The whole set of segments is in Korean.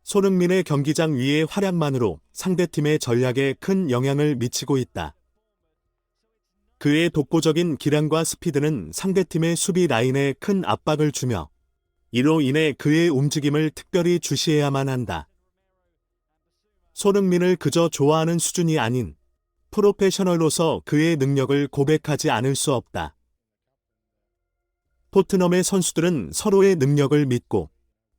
손흥민의 경기장 위의 활약만으로 상대팀의 전략에 큰 영향을 미치고 있다. 그의 독보적인 기량과 스피드는 상대팀의 수비 라인에 큰 압박을 주며 이로 인해 그의 움직임을 특별히 주시해야만 한다. 손흥민을 그저 좋아하는 수준이 아닌 프로페셔널로서 그의 능력을 고백하지 않을 수 없다. 토트넘의 선수들은 서로의 능력을 믿고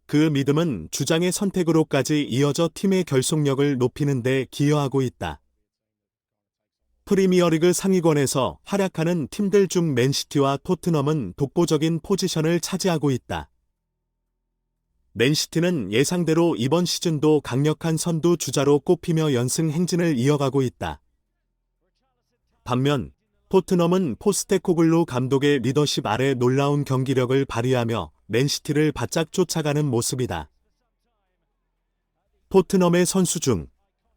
그 믿음은 주장의 선택으로까지 이어져 팀의 결속력을 높이는 데 기여하고 있다. 프리미어리그 상위권에서 활약하는 팀들 중 맨시티와 토트넘은 독보적인 포지션을 차지하고 있다. 맨시티는 예상대로 이번 시즌도 강력한 선두 주자로 꼽히며 연승 행진을 이어가고 있다. 반면 토트넘은 포스테코글루 감독의 리더십 아래 놀라운 경기력을 발휘하며 맨시티를 바짝 쫓아가는 모습이다. 토트넘의 선수 중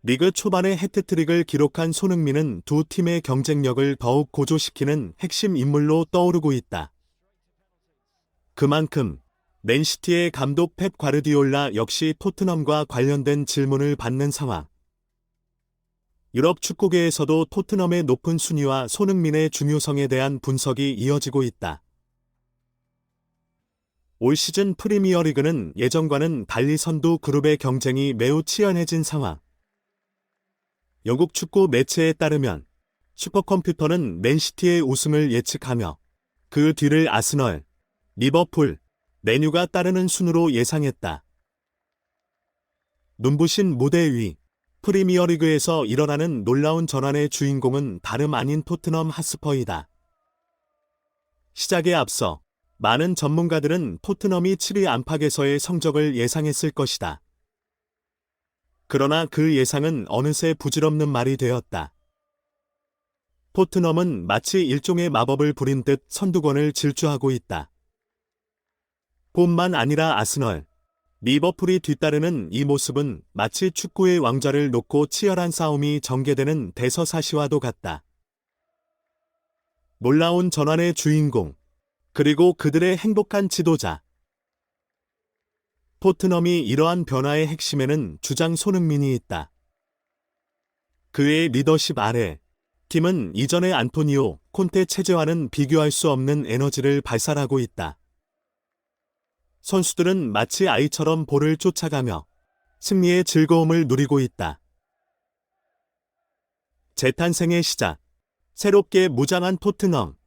리그 초반에 해트트릭을 기록한 손흥민은 두 팀의 경쟁력을 더욱 고조시키는 핵심 인물로 떠오르고 있다. 그만큼 맨시티의 감독 펩 과르디올라 역시 토트넘과 관련된 질문을 받는 상황. 유럽 축구계에서도 토트넘의 높은 순위와 손흥민의 중요성에 대한 분석이 이어지고 있다. 올 시즌 프리미어리그는 예전과는 달리 선두 그룹의 경쟁이 매우 치열해진 상황. 영국 축구 매체에 따르면 슈퍼컴퓨터는 맨시티의 우승을 예측하며 그 뒤를 아스널, 리버풀, 맨유가 따르는 순으로 예상했다. 눈부신 무대 위 프리미어리그에서 일어나는 놀라운 전환의 주인공은 다름 아닌 토트넘 핫스퍼이다. 시작에 앞서 많은 전문가들은 토트넘이 7위 안팎에서의 성적을 예상했을 것이다. 그러나 그 예상은 어느새 부질없는 말이 되었다. 토트넘은 마치 일종의 마법을 부린 듯 선두권을 질주하고 있다. 뿐만 아니라 아스널, 리버풀이 뒤따르는 이 모습은 마치 축구의 왕좌를 놓고 치열한 싸움이 전개되는 대서사시와도 같다. 놀라운 전환의 주인공, 그리고 그들의 행복한 지도자. 토트넘이 이러한 변화의 핵심에는 주장 손흥민이 있다. 그의 리더십 아래 팀은 이전의 안토니오, 콘테 체제와는 비교할 수 없는 에너지를 발산하고 있다. 선수들은 마치 아이처럼 볼을 쫓아가며 승리의 즐거움을 누리고 있다. 재탄생의 시작, 새롭게 무장한 토트넘.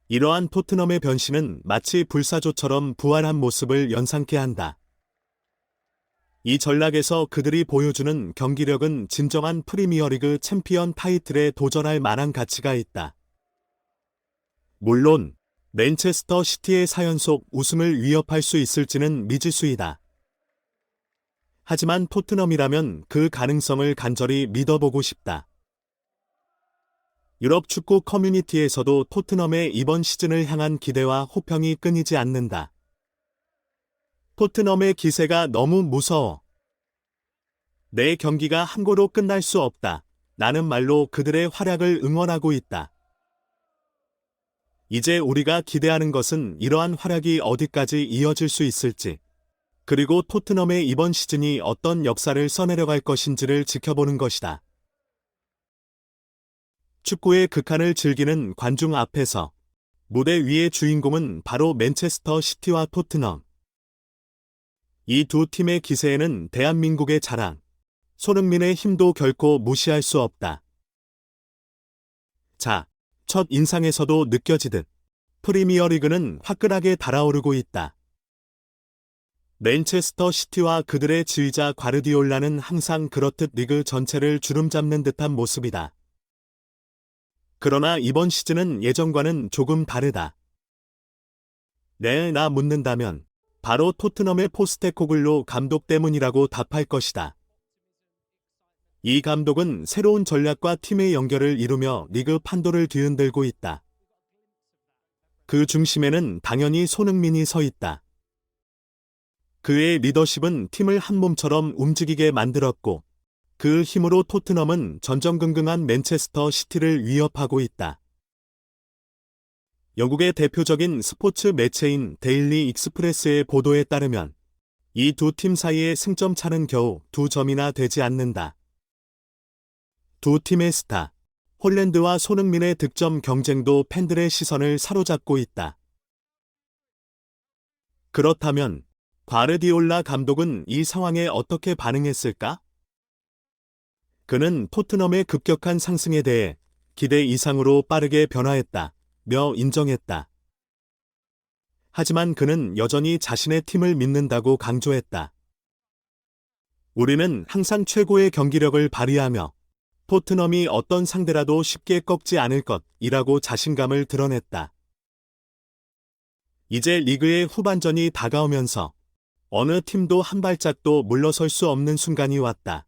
이러한 토트넘의 변신은 마치 불사조처럼 부활한 모습을 연상케 한다. 이 전략에서 그들이 보여주는 경기력은 진정한 프리미어리그 챔피언 타이틀에 도전할 만한 가치가 있다. 물론 맨체스터 시티의 4연속 우승을 위협할 수 있을지는 미지수이다. 하지만 토트넘이라면 그 가능성을 간절히 믿어보고 싶다. 유럽 축구 커뮤니티에서도 토트넘의 이번 시즌을 향한 기대와 호평이 끊이지 않는다. 토트넘의 기세가 너무 무서워. 내 경기가 한 골로 끝날 수 없다. 라는 말로 그들의 활약을 응원하고 있다. 이제 우리가 기대하는 것은 이러한 활약이 어디까지 이어질 수 있을지, 그리고 토트넘의 이번 시즌이 어떤 역사를 써내려갈 것인지를 지켜보는 것이다. 축구의 극한을 즐기는 관중 앞에서 무대 위의 주인공은 바로 맨체스터 시티와 토트넘. 이 두 팀의 기세에는 대한민국의 자랑, 손흥민의 힘도 결코 무시할 수 없다. 자, 첫 인상에서도 느껴지듯 프리미어리그는 화끈하게 달아오르고 있다. 맨체스터 시티와 그들의 지휘자 과르디올라는 항상 그렇듯 리그 전체를 주름잡는 듯한 모습이다. 그러나 이번 시즌은 예전과는 조금 다르다. 나 묻는다면 바로 토트넘의 포스테코글루 감독 때문이라고 답할 것이다. 이 감독은 새로운 전략과 팀의 연결을 이루며 리그 판도를 뒤흔들고 있다. 그 중심에는 당연히 손흥민이 서 있다. 그의 리더십은 팀을 한 몸처럼 움직이게 만들었고, 그 힘으로 토트넘은 전전긍긍한 맨체스터 시티를 위협하고 있다. 영국의 대표적인 스포츠 매체인 데일리 익스프레스의 보도에 따르면 이 두 팀 사이의 승점 차는 겨우 2점이나 되지 않는다. 두 팀의 스타, 홀랜드와 손흥민의 득점 경쟁도 팬들의 시선을 사로잡고 있다. 그렇다면 과르디올라 감독은 이 상황에 어떻게 반응했을까? 그는 토트넘의 급격한 상승에 대해 기대 이상으로 빠르게 변화했다며 인정했다. 하지만 그는 여전히 자신의 팀을 믿는다고 강조했다. 우리는 항상 최고의 경기력을 발휘하며 토트넘이 어떤 상대라도 쉽게 꺾지 않을 것이라고 자신감을 드러냈다. 이제 리그의 후반전이 다가오면서 어느 팀도 한 발짝도 물러설 수 없는 순간이 왔다.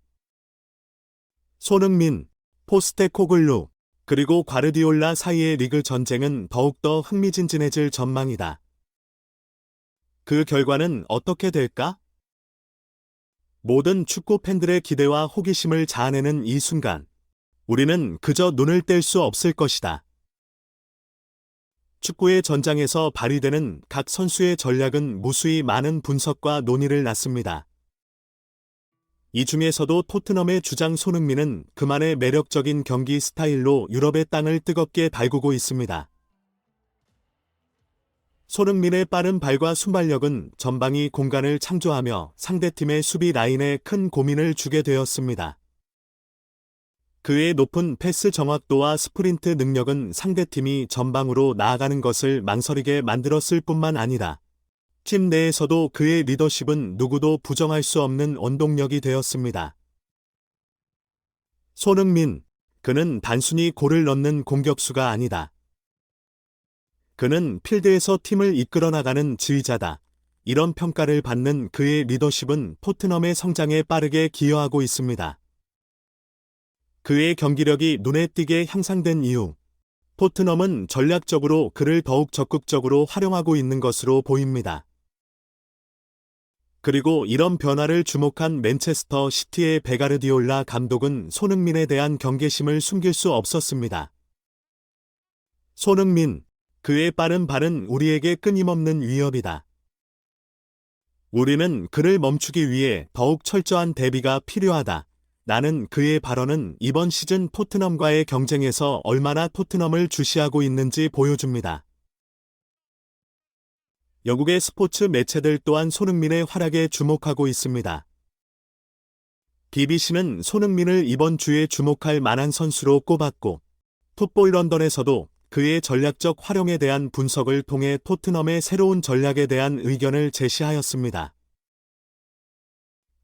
손흥민, 포스테코글루, 그리고 과르디올라 사이의 리그 전쟁은 더욱더 흥미진진해질 전망이다. 그 결과는 어떻게 될까? 모든 축구 팬들의 기대와 호기심을 자아내는 이 순간, 우리는 그저 눈을 뗄 수 없을 것이다. 축구의 전장에서 발휘되는 각 선수의 전략은 무수히 많은 분석과 논의를 낳습니다. 이 중에서도 토트넘의 주장 손흥민은 그만의 매력적인 경기 스타일로 유럽의 땅을 뜨겁게 달구고 있습니다. 손흥민의 빠른 발과 순발력은 전방위 공간을 창조하며 상대팀의 수비 라인에 큰 고민을 주게 되었습니다. 그의 높은 패스 정확도와 스프린트 능력은 상대팀이 전방으로 나아가는 것을 망설이게 만들었을 뿐만 아니라 팀 내에서도 그의 리더십은 누구도 부정할 수 없는 원동력이 되었습니다. 손흥민, 그는 단순히 골을 넣는 공격수가 아니다. 그는 필드에서 팀을 이끌어 나가는 지휘자다. 이런 평가를 받는 그의 리더십은 토트넘의 성장에 빠르게 기여하고 있습니다. 그의 경기력이 눈에 띄게 향상된 이후, 토트넘은 전략적으로 그를 더욱 적극적으로 활용하고 있는 것으로 보입니다. 그리고 이런 변화를 주목한 맨체스터 시티의 베가르디올라 감독은 손흥민에 대한 경계심을 숨길 수 없었습니다. 손흥민, 그의 빠른 발은 우리에게 끊임없는 위협이다. 우리는 그를 멈추기 위해 더욱 철저한 대비가 필요하다. 나는 그의 발언은 이번 시즌 토트넘과의 경쟁에서 얼마나 토트넘을 주시하고 있는지 보여줍니다. 영국의 스포츠 매체들 또한 손흥민의 활약에 주목하고 있습니다. BBC는 손흥민을 이번 주에 주목할 만한 선수로 꼽았고, 풋볼 런던에서도 그의 전략적 활용에 대한 분석을 통해 토트넘의 새로운 전략에 대한 의견을 제시하였습니다.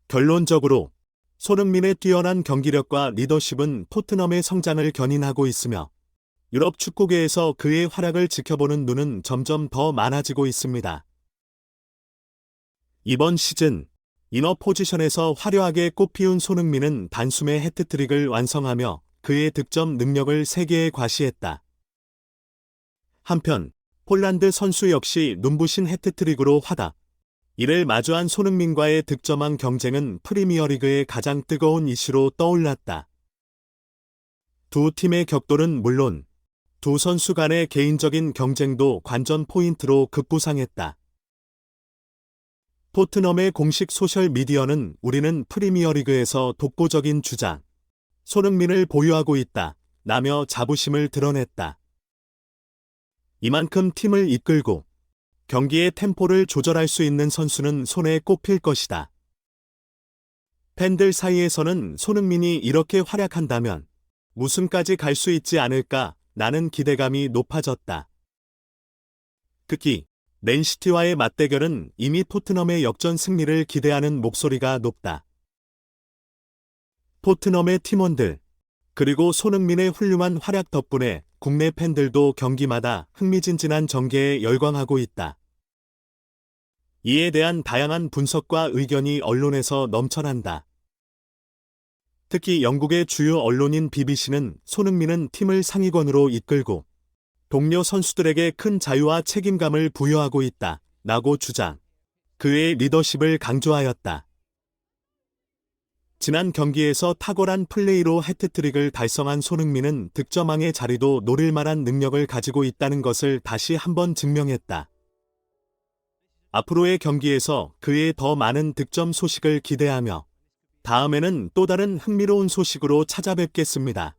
결론적으로 손흥민의 뛰어난 경기력과 리더십은 토트넘의 성장을 견인하고 있으며 유럽 축구계에서 그의 활약을 지켜보는 눈은 점점 더 많아지고 있습니다. 이번 시즌 이너 포지션에서 화려하게 꽃피운 손흥민은 단숨에 해트트릭을 완성하며 그의 득점 능력을 세계에 과시했다. 한편 폴란드 선수 역시 눈부신 해트트릭으로 화답. 이를 마주한 손흥민과의 득점왕 경쟁은 프리미어리그의 가장 뜨거운 이슈로 떠올랐다. 두 팀의 격돌은 물론 두 선수 간의 개인적인 경쟁도 관전 포인트로 급부상했다. 토트넘의 공식 소셜미디어는 우리는 프리미어리그에서 독보적인 주장, 손흥민을 보유하고 있다. 라며 자부심을 드러냈다. 이만큼 팀을 이끌고 경기의 템포를 조절할 수 있는 선수는 손에 꼽힐 것이다. 팬들 사이에서는 손흥민이 이렇게 활약한다면 우승까지 갈 수 있지 않을까 라는 기대감이 높아졌다. 특히 맨시티와의 맞대결은 이미 토트넘의 역전 승리를 기대하는 목소리가 높다. 토트넘의 팀원들, 그리고 손흥민의 훌륭한 활약 덕분에 국내 팬들도 경기마다 흥미진진한 전개에 열광하고 있다. 이에 대한 다양한 분석과 의견이 언론에서 넘쳐난다. 특히 영국의 주요 언론인 BBC는 손흥민은 팀을 상위권으로 이끌고 동료 선수들에게 큰 자유와 책임감을 부여하고 있다. 라고 주장. 그의 리더십을 강조하였다. 지난 경기에서 탁월한 플레이로 해트트릭을 달성한 손흥민은 득점왕의 자리도 노릴 만한 능력을 가지고 있다는 것을 다시 한번 증명했다. 앞으로의 경기에서 그의 더 많은 득점 소식을 기대하며 다음에는 또 다른 흥미로운 소식으로 찾아뵙겠습니다.